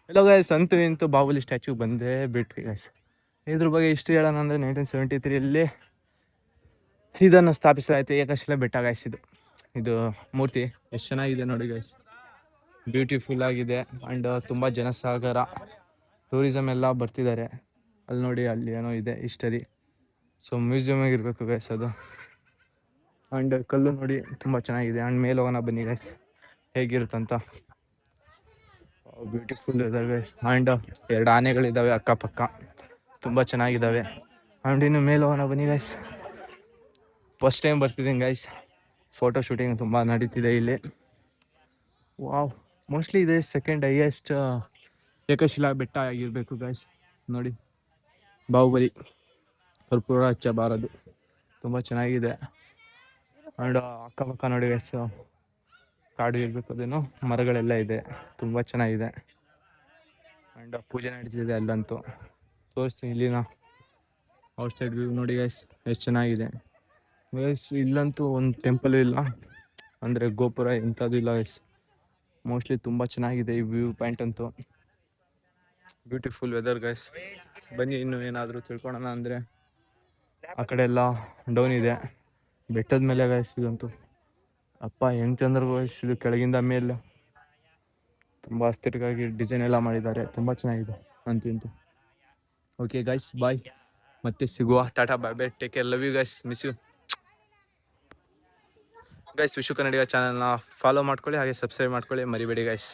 ಎಲ್ಲ ಗೈಸ್ ಅಂತೂ ಇಂತೂ ಬಾಹುಬಲಿ ಸ್ಟ್ಯಾಚ್ಯೂ ಬಂದೇ ಬಿಟ್ವಿ ಗೈಸ್. ಇದ್ರ ಬಗ್ಗೆ ಹಿಸ್ಟ್ರಿ ಹೇಳೋಣ ಅಂದರೆ 1973 ಇದನ್ನು ಸ್ಥಾಪಿಸಲಾಯಿತು. ಏಕಶಿಲಾ ಬೆಟ್ಟ ಗೈಸ್ ಇದು ಮೂರ್ತಿ ಎಷ್ಟು ಚೆನ್ನಾಗಿದೆ ನೋಡಿ ಗೈಸ್. ಬ್ಯೂಟಿಫುಲ್ ಆಗಿದೆ ಆ್ಯಂಡ್ ತುಂಬ ಜನಸಾಗರ ಟೂರಿಸಮ್ ಎಲ್ಲ ಬರ್ತಿದ್ದಾರೆ. ಅಲ್ಲಿ ನೋಡಿ, ಅಲ್ಲಿ ಏನೋ ಇದೆ ಹಿಸ್ಟರಿ. ಸೊ ಮ್ಯೂಸಿಯಮ್ ಆಗಿರಬೇಕು ಗೈಸ್ ಅದು. ಆ್ಯಂಡ್ ಕಲ್ಲು ನೋಡಿ ತುಂಬ ಚೆನ್ನಾಗಿದೆ. ಆ್ಯಂಡ್ ಮೇಲೆ ಹೋಗೋಣ ಬನ್ನಿ ಗೈಸ್ ಹೇಗಿರುತ್ತಂತ. ಬ್ಯೂಟಿಫುಲ್ ಇದಾವೆ ಗೈಸ್. ಆ್ಯಂಡ್ 2 ಆನೆಗಳಿದ್ದಾವೆ ಅಕ್ಕಪಕ್ಕ, ತುಂಬ ಚೆನ್ನಾಗಿದ್ದಾವೆ. ಆ್ಯಂಡ್ ಇನ್ನು ಮೇಲೆ ಹೋಗೋಣ ಬನ್ನಿ ಗೈಸ್. ಫಸ್ಟ್ ಟೈಮ್ ಬರ್ತಿದ್ದೀನಿ ಗೈಸ್. ಫೋಟೋ ಶೂಟಿಂಗ್ ತುಂಬ ನಡೀತಿದೆ ಇಲ್ಲಿ. ವಾವ್, ಮೋಸ್ಟ್ಲಿ ಇದೆ ಸೆಕೆಂಡ್ ಹೈಯೆಸ್ಟ್ ಏಕಶಿಲಾ ಬೆಟ್ಟ ಆಗಿರಬೇಕು ಗೈಸ್. ನೋಡಿ, ಬಾಹುಬಲಿ ಕರ್ಪೂರ ಹಚ್ಚಬಾರದು, ತುಂಬ ಚೆನ್ನಾಗಿದೆ. ಆ್ಯಂಡ್ ಅಕ್ಕಪಕ್ಕ ನೋಡಿ ಗೈಸ್, ಕಾಡು ಇರಬೇಕು, ಅದೇನೋ ಮರಗಳೆಲ್ಲ ಇದೆ, ತುಂಬ ಚೆನ್ನಾಗಿದೆ. ಆ್ಯಂಡ್ ಪೂಜೆ ನಡೀತಿದೆ ಅಲ್ಲಂತೂ. ತೋರಿಸ್ತೀನಿ ಇಲ್ಲಿನ ಔಟ್ ಸೈಡ್ ವ್ಯೂ ನೋಡಿ ಗೈಸ್, ಎಷ್ಟು ಚೆನ್ನಾಗಿದೆ ಗೈಸ್. ಇಲ್ಲಂತೂ ಒಂದು ಟೆಂಪಲ್ ಇಲ್ಲ, ಅಂದರೆ ಗೋಪುರ ಇಂಥದ್ದು ಇಲ್ಲ ಗೈಸ್. ಮೋಸ್ಟ್ಲಿ ತುಂಬ ಚೆನ್ನಾಗಿದೆ ಈ ವ್ಯೂ ಪಾಯಿಂಟ್ ಅಂತೂ. Beautiful weather guys. ಬನ್ನಿ ಇನ್ನೂ ಏನಾದರೂ ತಿಳ್ಕೊಳ್ಳೋಣ ಅಂದರೆ ಆ ಕಡೆ ಎಲ್ಲ ಡೌನ್ ಇದೆ ಬೆಟ್ಟದ ಮೇಲೆ ಗೈಸ್. ಇದಂತೂ ಅಪ್ಪ ಹೆಂಗೆ ಚಂದ್ರ ಗೈಸ್, ಇದು ಕೆಳಗಿಂದ ಮೇಲೆ ತುಂಬ ಅಸ್ಥಿರವಾಗಿ ಡಿಸೈನ್ ಎಲ್ಲ ಮಾಡಿದ್ದಾರೆ, ತುಂಬ ಚೆನ್ನಾಗಿದೆ ಅಂತೂ ಇಂತೂ. ಓಕೆ ಗೈಸ್, ಬಾಯ್, ಮತ್ತೆ ಸಿಗುವ. Tata, bye bye, take care, love you guys, miss you guys. Vishwa Kannadiga ಚಾನಲ್ನ ಫಾಲೋ ಮಾಡ್ಕೊಳ್ಳಿ, ಹಾಗೆ ಸಬ್ಸ್ಕ್ರೈಬ್ ಮಾಡ್ಕೊಳ್ಳಿ, ಮರಿಬೇಡಿ ಗೈಸ್.